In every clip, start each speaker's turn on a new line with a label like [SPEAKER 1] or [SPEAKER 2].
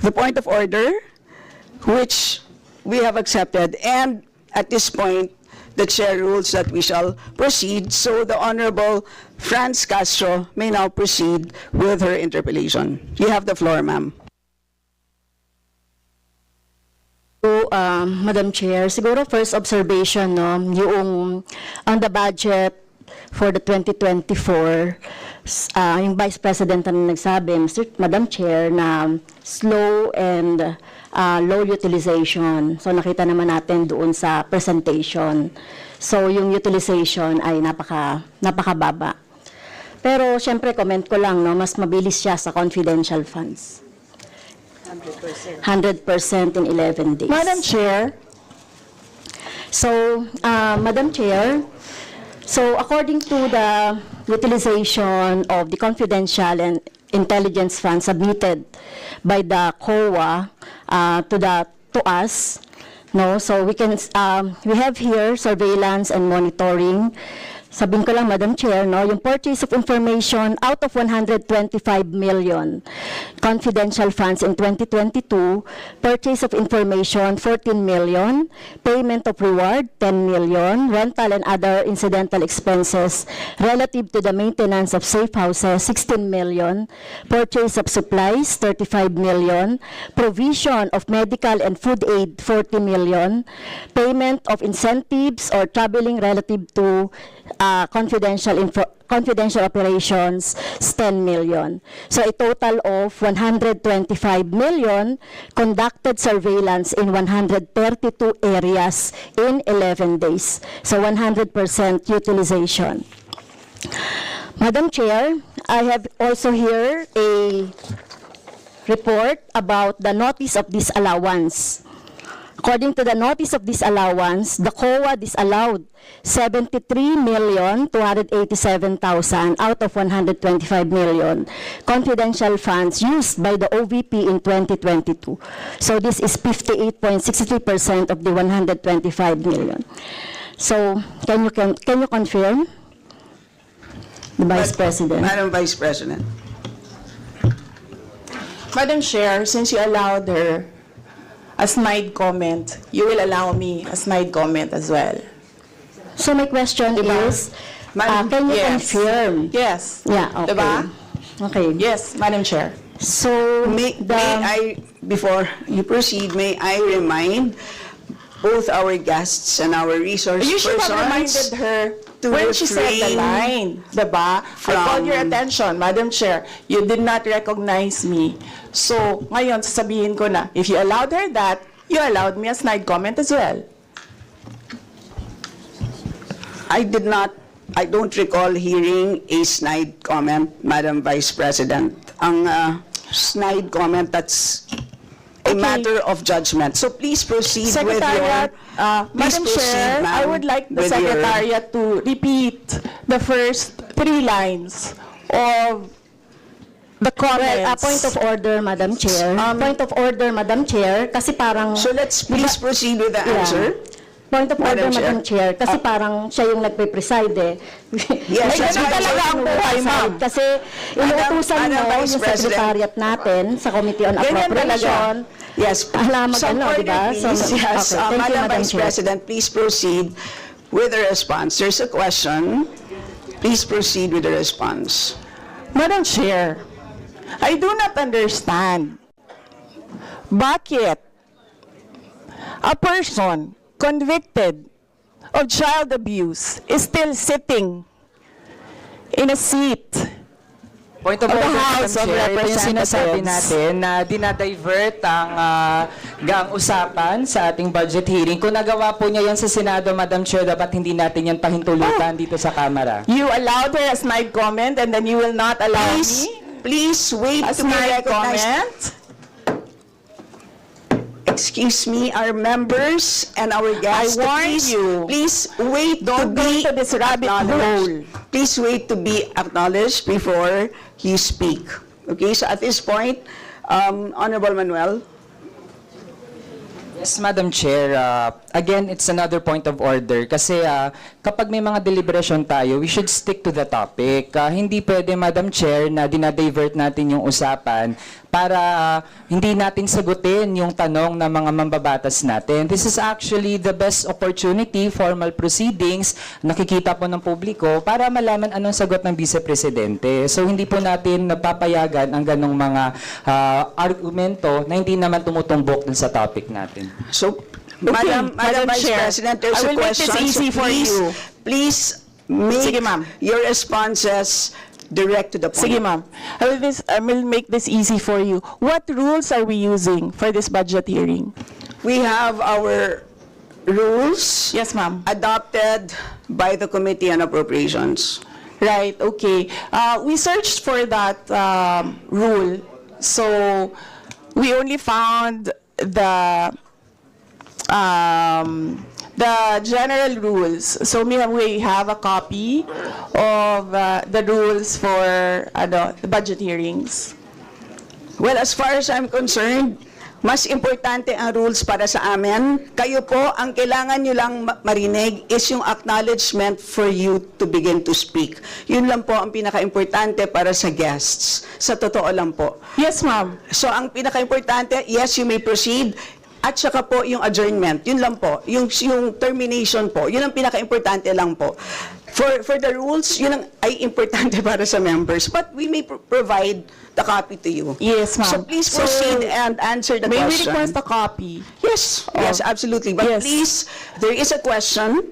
[SPEAKER 1] the point of order, which we have accepted, and at this point, the chair rules that we shall proceed. So the Honorable Franz Castro may now proceed with her interpellation. You have the floor, ma'am.
[SPEAKER 2] So, Madam Chair, siguro first observation, no, yung on the budget for the 2024, yung Vice President na nagsabi, Madam Chair, na slow and low utilization. So nakita naman natin doon sa presentation. So yung utilization ay napakababa. Pero syempre comment ko lang, no, mas mabilis siya sa confidential funds. 100% in 11 days.
[SPEAKER 3] Madam Chair.
[SPEAKER 2] So, Madam Chair, so according to the utilization of the confidential and intelligence funds submitted by the COA to us, no, so we have here surveillance and monitoring. Sabihin ko lang, Madam Chair, no, yung purchase of information out of 125 million confidential funds in 2022, purchase of information 14 million, payment of reward 10 million, rental and other incidental expenses relative to the maintenance of safe houses 16 million, purchase of supplies 35 million, provision of medical and food aid 40 million, payment of incentives or traveling relative to confidential operations, 10 million. So a total of 125 million conducted surveillance in 132 areas in 11 days. So 100% utilization. Madam Chair, I have also here a report about the notice of disallowance. According to the notice of disallowance, the COA disallowed 73,287,000 out of 125 million confidential funds used by the OVP in 2022. So this is 58.63% of the 125 million. So can you confirm, the Vice President?
[SPEAKER 1] Madam Vice President.
[SPEAKER 3] Madam Chair, since you allowed her a snide comment, you will allow me a snide comment as well.
[SPEAKER 2] So my question is,
[SPEAKER 1] Madam-
[SPEAKER 2] can you
[SPEAKER 3] Yes.
[SPEAKER 2] confirm?
[SPEAKER 3] Yes.
[SPEAKER 2] Yeah, okay.
[SPEAKER 3] Diba?
[SPEAKER 2] Okay.
[SPEAKER 3] Yes, Madam Chair.
[SPEAKER 2] So,
[SPEAKER 1] May I, before you proceed, may I remind both our guests and our resource
[SPEAKER 3] You should have
[SPEAKER 1] persons
[SPEAKER 3] reminded her
[SPEAKER 1] to
[SPEAKER 3] when she said the
[SPEAKER 1] refrain
[SPEAKER 3] line, diba? I called your attention, Madam Chair. You did not recognize me. So, ngayon, sasabihin ko na, if you allowed her that, you allowed me a snide comment as well.
[SPEAKER 1] I don't recall hearing a snide comment, Madam Vice President. Ang snide comment, that's a
[SPEAKER 3] Okay.
[SPEAKER 1] matter of judgment. So please proceed
[SPEAKER 3] Secretariat,
[SPEAKER 1] please
[SPEAKER 3] Madam
[SPEAKER 1] proceed,
[SPEAKER 3] Chair, I
[SPEAKER 1] ma'am,
[SPEAKER 3] would like the
[SPEAKER 1] with your-
[SPEAKER 3] Secretariat to repeat the first 3 lines of the comments.
[SPEAKER 2] well, point of order, Madam Chair. Point of order, Madam Chair, kasi parang...
[SPEAKER 1] So let's please proceed with the
[SPEAKER 2] Yeah.
[SPEAKER 1] answer.
[SPEAKER 2] Point of order,
[SPEAKER 1] Madam Chair.
[SPEAKER 2] Madam Chair, kasi parang siya yung nagpe-preside eh.
[SPEAKER 1] Yes,
[SPEAKER 3] Ay, ganun talaga ang buhay, ma'am.
[SPEAKER 2] Kasi inuutusan
[SPEAKER 1] Madam
[SPEAKER 2] mo
[SPEAKER 1] Vice
[SPEAKER 2] yung
[SPEAKER 1] President.
[SPEAKER 2] Secretariat natin sa Committee on
[SPEAKER 1] Ganyan
[SPEAKER 2] Appropriation.
[SPEAKER 1] Yes.
[SPEAKER 2] Alam mo
[SPEAKER 1] Some
[SPEAKER 2] ano,
[SPEAKER 1] order,
[SPEAKER 2] diba?
[SPEAKER 1] please.
[SPEAKER 2] So,
[SPEAKER 1] Yes.
[SPEAKER 2] okay, thank you,
[SPEAKER 1] Madam
[SPEAKER 2] Madam
[SPEAKER 1] Vice
[SPEAKER 2] Chair.
[SPEAKER 1] President, please proceed with the response. There's a question. Please proceed with the response.
[SPEAKER 3] Madam Chair, I do not understand bakit a person convicted of child abuse is still sitting in a seat
[SPEAKER 4] Point of
[SPEAKER 3] of the
[SPEAKER 4] order,
[SPEAKER 3] House
[SPEAKER 4] Madam
[SPEAKER 3] of
[SPEAKER 4] Chair, ito yung sinasabi
[SPEAKER 3] Representatives.
[SPEAKER 4] natin na dinadivert ang usapan sa ating budget hearing. Kung nagawa po niya yan sa Senado, Madam Chair, dapat hindi natin yan pahintulutan dito sa Kamara.
[SPEAKER 3] You allowed her a snide comment and then you will not allow me
[SPEAKER 1] Please wait
[SPEAKER 3] a
[SPEAKER 1] to be
[SPEAKER 3] snide
[SPEAKER 1] recognized.
[SPEAKER 3] comment?
[SPEAKER 1] Excuse me, our members and our guests.
[SPEAKER 3] I warn you.
[SPEAKER 1] Please wait
[SPEAKER 3] Don't
[SPEAKER 1] to
[SPEAKER 3] go
[SPEAKER 1] be
[SPEAKER 3] to this rabbit hole.
[SPEAKER 1] acknowledged. Please wait to be acknowledged before you speak. Okay, so at this point, Honorable Manuel.
[SPEAKER 4] Yes, Madam Chair. Again, it's another point of order kasi kapag may mga deliberation tayo, we should stick to the topic. Hindi pwede, Madam Chair, na dinadivert natin yung usapan para hindi natin sagutin yung tanong ng mga mambabatas natin. This is actually the best opportunity, formal proceedings, nakikita po ng publiko para malaman anong sagot ng Vice Presidente. So hindi po natin napapayagan ang ganong mga argumento na hindi naman tumutumbok dun sa topic natin.
[SPEAKER 1] So, Madam Vice
[SPEAKER 3] Chair,
[SPEAKER 1] President, there's
[SPEAKER 3] I
[SPEAKER 1] a
[SPEAKER 3] will make this
[SPEAKER 1] question.
[SPEAKER 3] easy for you.
[SPEAKER 1] Please make
[SPEAKER 3] Sige, ma'am.
[SPEAKER 1] your responses direct to the point.
[SPEAKER 3] Sige, ma'am. I will make this easy for you. What rules are we using for this budget hearing?
[SPEAKER 1] We have our rules
[SPEAKER 3] Yes, ma'am.
[SPEAKER 1] adopted by the Committee on Appropriations.
[SPEAKER 3] Right, okay. We searched for that rule. So, we only found the general rules. So, we have a copy of the rules for the budget hearings.
[SPEAKER 1] Well, as far as I'm concerned, mas importante ang rules para sa amin. Kayo po, ang kailangan nyo lang marinig is yung acknowledgement for you to begin to speak. Yun lang po ang pinaka-importante para sa guests. Sa totoo lang po.
[SPEAKER 3] Yes, ma'am.
[SPEAKER 1] So, ang pinaka-importante, yes, you may proceed. At saka po yung adjournment. Yun lang po. Yung termination po. Yun ang pinaka-importante lang po. For the rules, yun ang ay importante para sa members. But we may provide the copy to you.
[SPEAKER 3] Yes, ma'am.
[SPEAKER 1] So please proceed and answer the
[SPEAKER 3] May we
[SPEAKER 1] question.
[SPEAKER 3] request a copy?
[SPEAKER 1] Yes, yes, absolutely. But
[SPEAKER 3] Yes.
[SPEAKER 1] please, there is a question.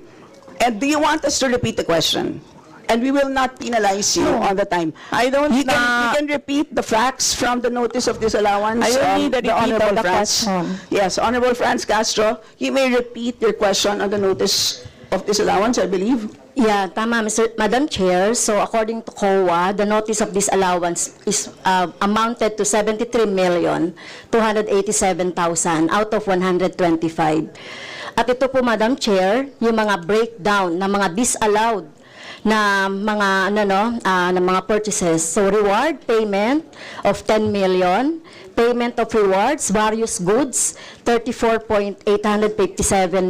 [SPEAKER 1] And do you want us to repeat the question? And we will not penalize you on the time.
[SPEAKER 3] I don't
[SPEAKER 1] You can repeat the facts from the notice of disallowance.
[SPEAKER 3] I don't need a
[SPEAKER 1] the
[SPEAKER 3] repeat of
[SPEAKER 1] Honorable
[SPEAKER 3] the
[SPEAKER 1] Franz.
[SPEAKER 3] question.
[SPEAKER 1] Yes, Honorable Franz Castro, you may repeat your question on the notice of disallowance, I believe.
[SPEAKER 2] Yeah, tama, Madam Chair. So according to COA, the notice of disallowance is amounted to 73,287,000 out of 125. At ito po, Madam Chair, yung mga breakdown ng mga disallowed na mga na mga purchases. So reward payment of 10 million, payment of rewards, various goods, 34.857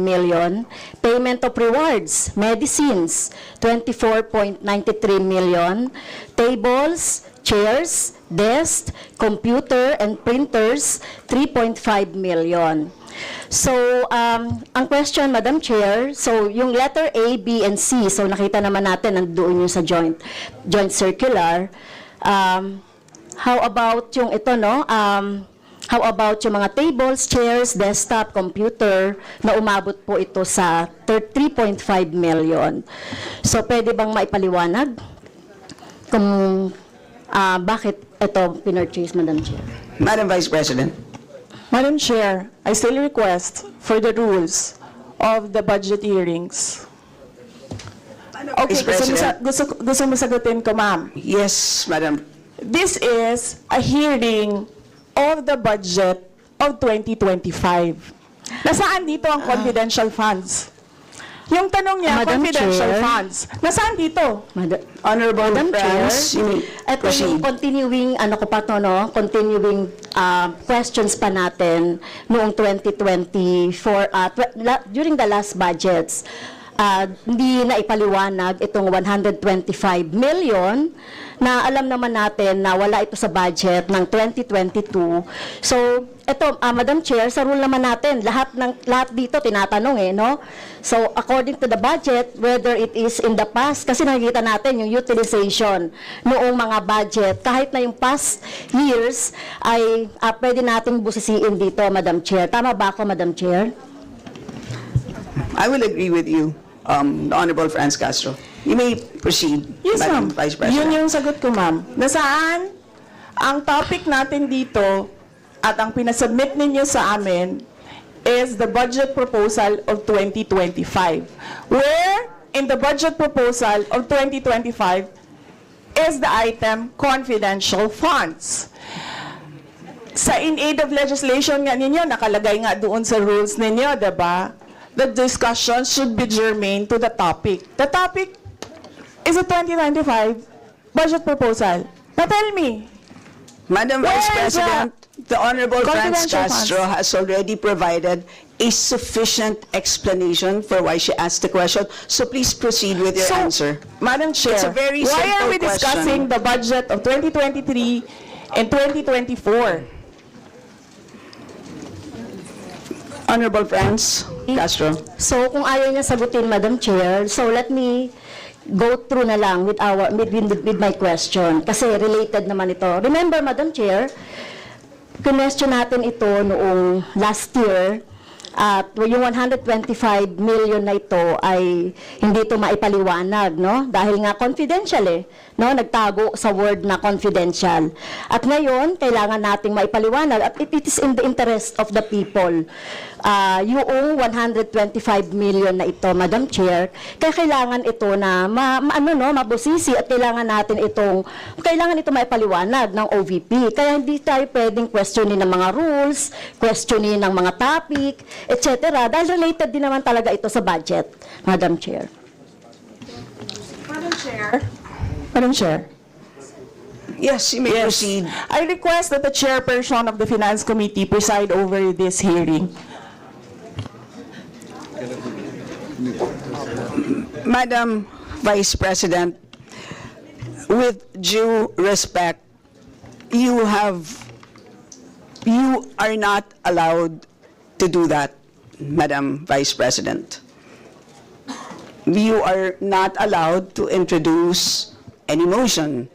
[SPEAKER 2] million, payment of rewards, medicines, 24.93 million, tables, chairs, desks, computer and printers, 3.5 million. So, ang question, Madam Chair, so yung letter A, B, and C, so nakita naman natin nandoon yung sa joint circular. How about yung ito, no? How about yung mga tables, chairs, desktop, computer, na umabot po ito sa 3.5 million. So, pwede bang maipaliwanag kung bakit ito pinurchase, Madam Chair?
[SPEAKER 1] Madam Vice President.
[SPEAKER 3] Madam Chair, I still request for the rules of the budget hearings. Okay,
[SPEAKER 1] Vice President.
[SPEAKER 3] gusto mo sagutin ko, ma'am.
[SPEAKER 1] Yes, Madam.
[SPEAKER 3] This is a hearing of the budget of 2025. Nasaan dito ang confidential funds? Yung tanong niya,
[SPEAKER 2] Madam
[SPEAKER 3] confidential
[SPEAKER 2] Chair.
[SPEAKER 3] funds. Nasaan dito?
[SPEAKER 1] Honorable
[SPEAKER 2] Madam Chair,
[SPEAKER 1] Franz, you may
[SPEAKER 2] ito yung
[SPEAKER 1] proceed.
[SPEAKER 2] continuing, continuing questions pa natin noong 2024, during the last budgets. Hindi na ipaliwanag itong 125 million na alam naman natin na wala ito sa budget ng 2022. So, ito, Madam Chair, sa rule naman natin, lahat dito tinatanong no? So, according to the budget, whether it is in the past, kasi nakikita natin yung utilization noong mga budget, kahit na yung past years, ay pwede nating busisiin dito, Madam Chair. Tama ba ako, Madam Chair?
[SPEAKER 1] I will agree with you, the Honorable Franz Castro. You may proceed,
[SPEAKER 3] Yes,
[SPEAKER 1] Madam
[SPEAKER 3] ma'am.
[SPEAKER 1] Vice President.
[SPEAKER 3] Yun yung sagot ko, ma'am. Nasaan ang topic natin dito at ang pinasubmit ninyo sa amin is the budget proposal of 2025. Where in the budget proposal of 2025 is the item confidential funds. Sa in aid of legislation nga ninyo, nakalagay nga doon sa rules ninyo, diba? The discussion should be germane to the topic. The topic is a 2025 budget proposal. Now tell me,
[SPEAKER 1] Madam
[SPEAKER 3] Where
[SPEAKER 1] Vice
[SPEAKER 3] is
[SPEAKER 1] President, the Honorable Franz
[SPEAKER 3] confidential
[SPEAKER 1] Castro has already provided a sufficient explanation for why she asked the question. So please proceed with your answer.
[SPEAKER 3] Madam Chair,
[SPEAKER 1] It's a very
[SPEAKER 3] why are
[SPEAKER 1] simple
[SPEAKER 3] we discussing
[SPEAKER 1] question.
[SPEAKER 3] the budget of 2023 and 2024.
[SPEAKER 1] Honorable Franz Castro.
[SPEAKER 2] So kung ayaw niya sagutin, Madam Chair, so let me go through na lang with my question kasi related naman ito. Remember, Madam Chair, question natin ito noong last year at yung 125 million na ito ay hindi ito maipaliwanag, no? Dahil nga confidential no? Nagtago sa word na confidential. At ngayon, kailangan nating maipaliwanag at it is in the interest of the people. Yung 125 million na ito, Madam Chair, kaya kailangan ito na mabusisi at kailangan ito maipaliwanag ng OVP. Kaya hindi tayo pwedeng questionin ng mga rules, questionin ng mga topic, etc. Dahil related din naman talaga ito sa budget, Madam Chair.
[SPEAKER 3] Madam Chair.
[SPEAKER 1] Yes, you may proceed.
[SPEAKER 3] I request that the chairperson of the Finance Committee preside over this hearing.
[SPEAKER 1] Madam Vice President, with due respect, you are not allowed to do that, Madam Vice President. You are not allowed to introduce any motion.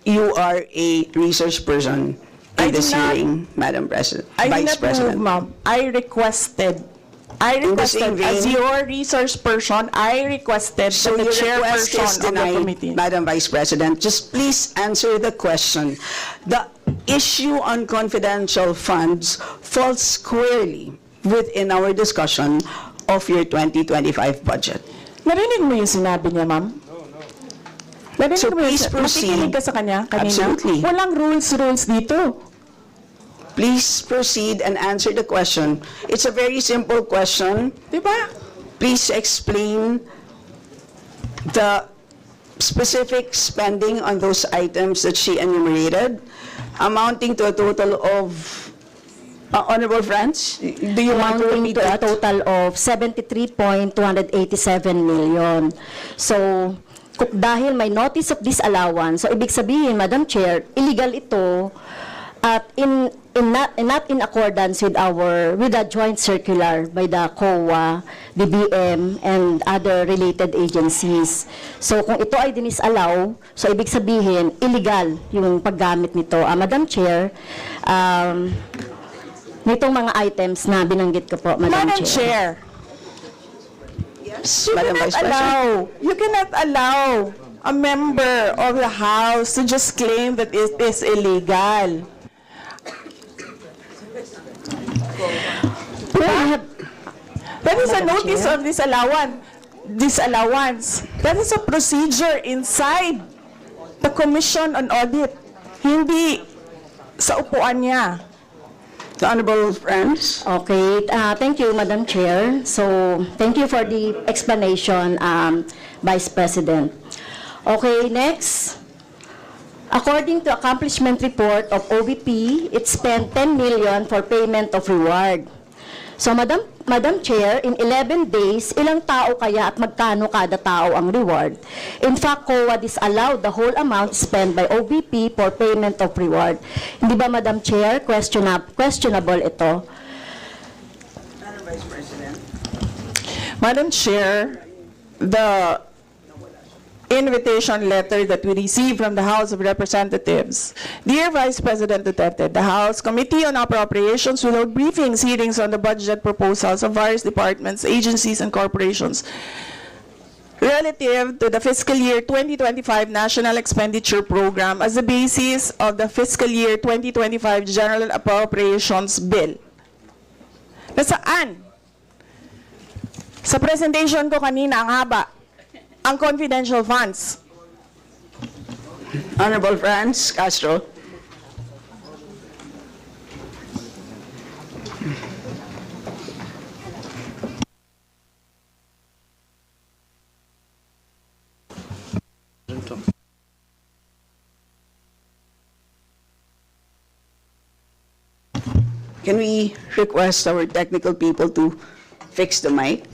[SPEAKER 1] You are a research person
[SPEAKER 3] I
[SPEAKER 1] in this
[SPEAKER 3] did not-
[SPEAKER 1] hearing, Madam President,
[SPEAKER 3] I did
[SPEAKER 1] Vice
[SPEAKER 3] not
[SPEAKER 1] President.
[SPEAKER 3] move, ma'am. I requested,
[SPEAKER 1] the same
[SPEAKER 3] as
[SPEAKER 1] vein-
[SPEAKER 3] your resource person, I requested
[SPEAKER 1] So
[SPEAKER 3] that the
[SPEAKER 1] your request is
[SPEAKER 3] chairperson of the
[SPEAKER 1] denied,
[SPEAKER 3] committee.
[SPEAKER 1] Madam Vice President. Just please answer the question. The issue on confidential funds falls squarely within our discussion of your 2025 budget.
[SPEAKER 3] Narinig mo yung sinabi niya, ma'am? Narinig
[SPEAKER 1] So
[SPEAKER 3] mo yung
[SPEAKER 1] please proceed.
[SPEAKER 3] nakikinig ka sa kanya kanina?
[SPEAKER 1] Absolutely.
[SPEAKER 3] Walang rules dito.
[SPEAKER 1] Please proceed and answer the question. It's a very simple question.
[SPEAKER 3] Di ba?
[SPEAKER 1] Please explain the specific spending on those items that she enumerated, amounting to a total of, Honorable Franz, do you want to
[SPEAKER 2] Amounting
[SPEAKER 1] repeat
[SPEAKER 2] to a
[SPEAKER 1] that?
[SPEAKER 2] total of 73.287 million. So, dahil may notice of disallowance, so ibig sabihin, Madam Chair, illegal ito at not in accordance with the joint circular by the COA, DBM, and other related agencies. So kung ito ay dinisallow, so ibig sabihin illegal yung paggamit nito. Madam Chair, nitong mga items na binanggit ko po, Madam Chair.
[SPEAKER 1] Yes,
[SPEAKER 3] You
[SPEAKER 1] Madam
[SPEAKER 3] cannot
[SPEAKER 1] Vice President.
[SPEAKER 3] you cannot allow a member of the House to just claim that it is illegal. That is a
[SPEAKER 2] Madam
[SPEAKER 3] notice
[SPEAKER 2] Chair.
[SPEAKER 3] of disallowance. That is a procedure inside the Commission on Audit. Hindi sa upuan niya.
[SPEAKER 1] The Honorable Franz.
[SPEAKER 2] Okay, thank you, Madam Chair. So, thank you for the explanation, Vice President. Okay, next. According to accomplishment report of OVP, it spent 10 million for payment of reward. So, Madam Chair, in 11 days, ilang tao kaya at magkano kada tao ang reward? In fact, COA disallowed the whole amount spent by OVP for payment of reward. Hindi ba, Madam Chair, questionable ito?
[SPEAKER 3] Madam Chair, the invitation letter that we received from the House of Representatives. Dear Vice President Duterte, the House Committee on Appropriations will hold briefings, hearings on the budget proposals of various departments, agencies, and corporations relative to the fiscal year 2025 National Expenditure Program as the basis of the fiscal year 2025 General Appropriations Bill. Nasaan? Sa presentation ko kanina, ang haba. Ang confidential funds.
[SPEAKER 1] Honorable Franz Castro. Can we request our technical people to fix the mic?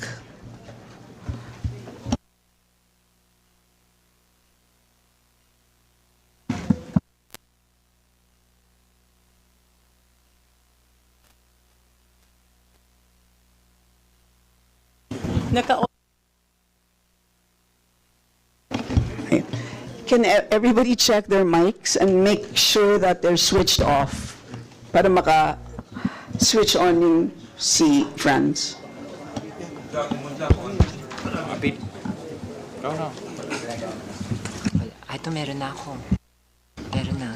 [SPEAKER 1] Can everybody check their mics and make sure that they're switched off para maka-switch on yung si Franz?
[SPEAKER 5] Ito meron na ako. Meron na.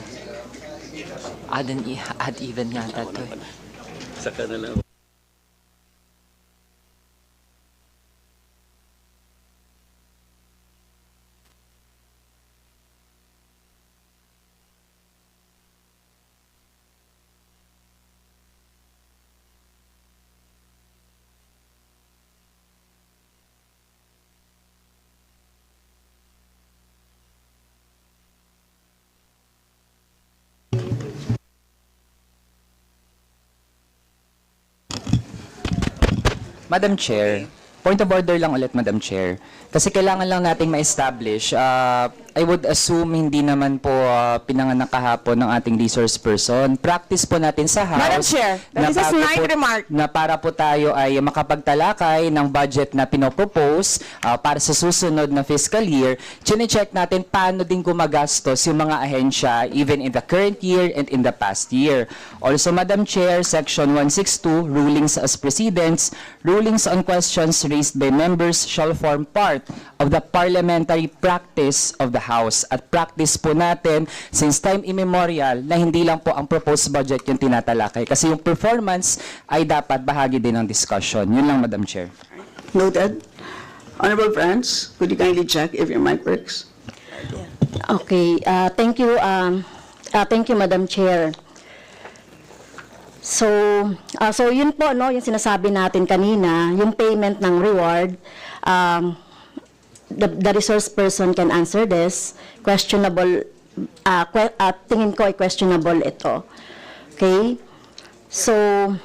[SPEAKER 5] Odd even yata to.
[SPEAKER 4] Madam Chair, point of order lang ulit, Madam Chair. Kasi kailangan lang nating ma-establish. I would assume hindi naman po pinanganak kahapon ng ating resource person. Practice po natin sa House.
[SPEAKER 3] Madam Chair, that is a
[SPEAKER 4] bago
[SPEAKER 3] snide remark.
[SPEAKER 4] Na para po tayo ay makapagtalakay ng budget na pinopropose para sa susunod na fiscal year, chine-check natin paano din gumagastos yung mga ahensya even in the current year and in the past year. Also, Madam Chair, Section 162, Rulings as Precedents, rulings on questions raised by members shall form part of the parliamentary practice of the House. At practice po natin since time immemorial na hindi lang po ang proposed budget yung tinatalakay. Kasi yung performance ay dapat bahagi din ng discussion. Yun lang, Madam Chair.
[SPEAKER 1] Noted. Honorable Franz, could you kindly check if your mic works?
[SPEAKER 2] Okay, thank you, Madam Chair. So yun po, no, yung sinasabi natin kanina, yung payment ng reward, the resource person can answer this. Questionable, tingin ko ay questionable ito. Okay? So,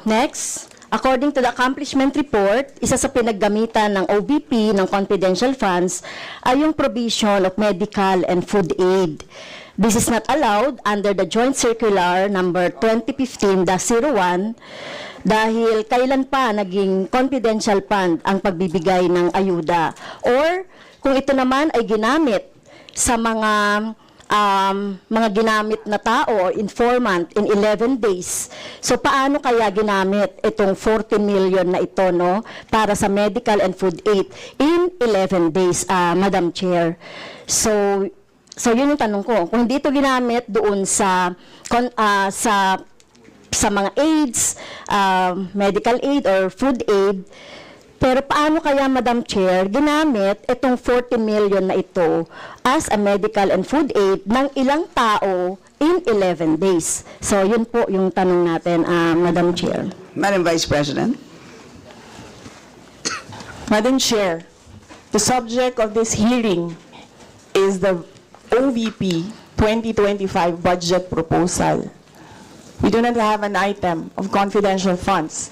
[SPEAKER 2] next, according to the accomplishment report, isa sa pinaggamitan ng OVP ng confidential funds ay yung provision of medical and food aid. This is not allowed under the Joint Circular number 2015-01 dahil kailan pa naging confidential fund ang pagbibigay ng ayuda. Or kung ito naman ay ginamit sa mga ginamit na tao or informant in 11 days. So paano kaya ginamit itong 40 million na ito, no, para sa medical and food aid in 11 days, Madam Chair? So yun yung tanong ko. Kung hindi ito ginamit doon sa mga aids, medical aid or food aid, pero paano kaya, Madam Chair, ginamit itong 40 million na ito as a medical and food aid ng ilang tao in 11 days? So yun po yung tanong natin, Madam Chair.
[SPEAKER 1] Madam Vice President.
[SPEAKER 3] Madam Chair, the subject of this hearing is the OVP 2025 budget proposal. We do not have an item of confidential funds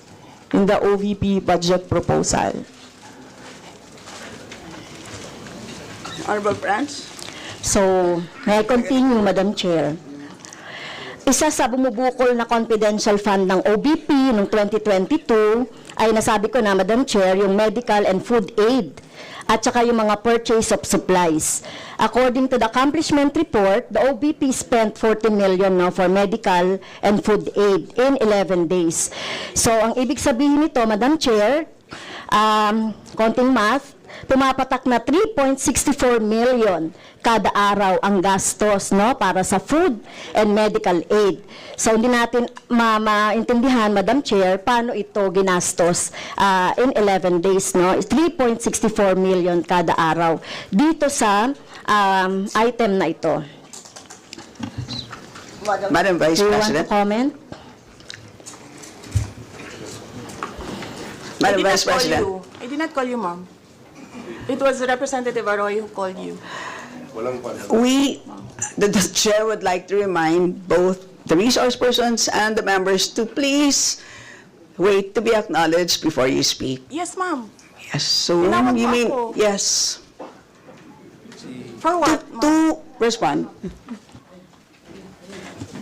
[SPEAKER 3] in the OVP budget proposal.
[SPEAKER 1] Honorable Franz.
[SPEAKER 2] So, may I continue, Madam Chair? Isa sa bumubukol na confidential fund ng OBP noong 2022 ay nasabi ko na, Madam Chair, yung medical and food aid at saka yung mga purchase of supplies. According to the accomplishment report, the OBP spent 40 million now for medical and food aid in 11 days. So, ang ibig sabihin nito, Madam Chair, konting math, pumapatak na 3.64 million kada araw ang gastos, no, para sa food and medical aid. So hindi natin maintindihan, Madam Chair, paano ito ginastos in 11 days, no? 3.64 million kada araw dito sa item na ito.
[SPEAKER 1] Madam Vice
[SPEAKER 2] Do you want to
[SPEAKER 1] President.
[SPEAKER 2] comment?
[SPEAKER 1] Madam Vice President.
[SPEAKER 3] I did not call you, ma'am. It was Representative Arroyo who called you.
[SPEAKER 1] The chair would like to remind both the resource persons and the members to please wait to be acknowledged before you speak.
[SPEAKER 3] Yes, ma'am.
[SPEAKER 1] Yes, so
[SPEAKER 3] Tinawag
[SPEAKER 1] you
[SPEAKER 3] mo
[SPEAKER 1] mean,
[SPEAKER 3] ako.
[SPEAKER 1] yes,
[SPEAKER 3] For what, ma'am?
[SPEAKER 1] to respond.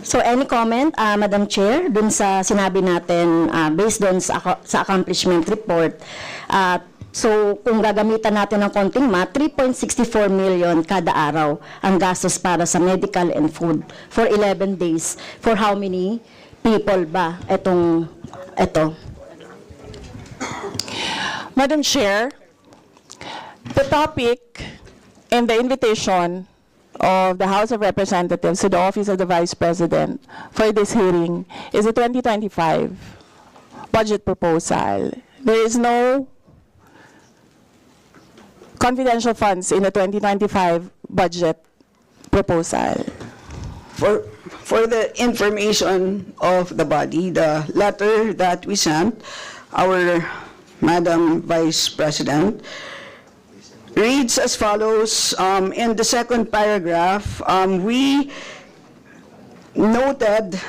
[SPEAKER 2] So any comment, Madam Chair, dun sa sinabi natin based dun sa accomplishment report, So, kung gagamitan natin ng konting math, 3.64 million kada araw ang gastos para sa medical and food for 11 days. For how many people ba ito?
[SPEAKER 3] Madam Chair, the topic and the invitation of the House of Representatives to the Office of the Vice President for this hearing is the 2025 budget proposal. There is no confidential funds in the 2025 budget proposal.
[SPEAKER 1] For the information of the body, the letter that we sent, our Madam Vice President, reads as follows. In the second paragraph, we noted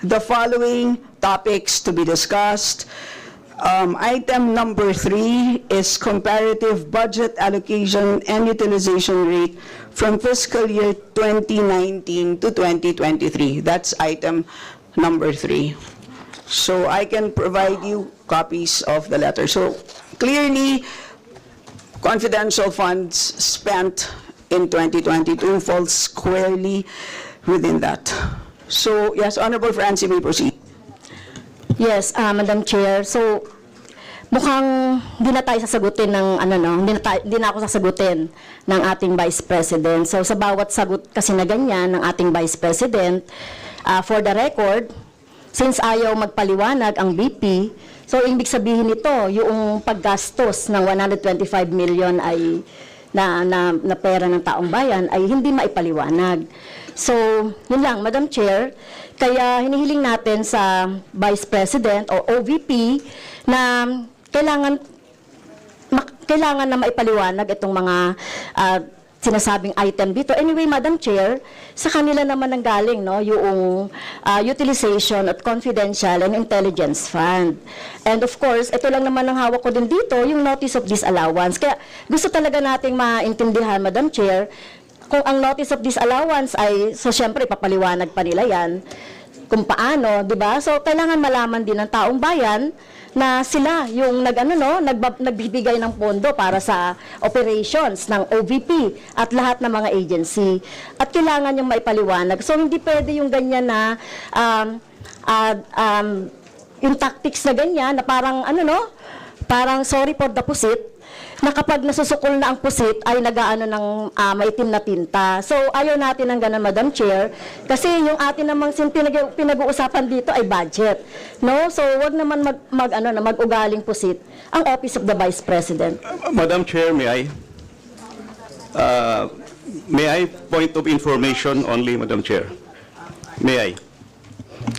[SPEAKER 1] the following topics to be discussed. Item number 3 is comparative budget allocation and utilization rate from fiscal year 2019 to 2023. That's item number 3. So I can provide you copies of the letter. So clearly, confidential funds spent in 2022 falls squarely within that. So yes, Honorable Francie, may proceed.
[SPEAKER 2] Yes, Madam Chair. So, mukhang hindi na tayo sasagutin ng hindi na ako sasagutin ng ating Vice President. So, sa bawat sagot kasi na ganyan ng ating Vice President, for the record, since ayaw magpaliwanag ang BP, so ibig sabihin nito, yung paggastos ng 125 million ay na pera ng taong bayan ay hindi maipaliwanag. So, yun lang, Madam Chair. Kaya hinihiling natin sa Vice President o OVP na kailangan na maipaliwanag itong mga sinasabing item dito. Anyway, Madam Chair, sa kanila naman ang galing, no, yung utilization at confidential and intelligence fund. And of course, ito lang naman ang hawak ko din dito, yung notice of disallowance. Kaya gusto talaga nating maintindihan, Madam Chair, kung ang notice of disallowance ay, so syempre, ipapaliwanag pa nila yan, kung paano, di ba? So, kailangan malaman din ng taong bayan na sila yung nagbibigay ng pondo para sa operations ng OVP at lahat ng mga agency. At kailangan yung maipaliwanag. So, hindi pwede yung ganyan na yung tactics na ganyan na parang parang sorry for the pusit, na kapag nasusukol na ang pusit ay nagaano ng maitim na tinta. So, ayaw natin ng ganun, Madam Chair, kasi yung atin namang pinag-uusapan dito ay budget. No? So, wag naman mag-ugaling pusit ang Office of the Vice President.
[SPEAKER 6] Madam Chair, may I point of information only, Madam Chair? May I?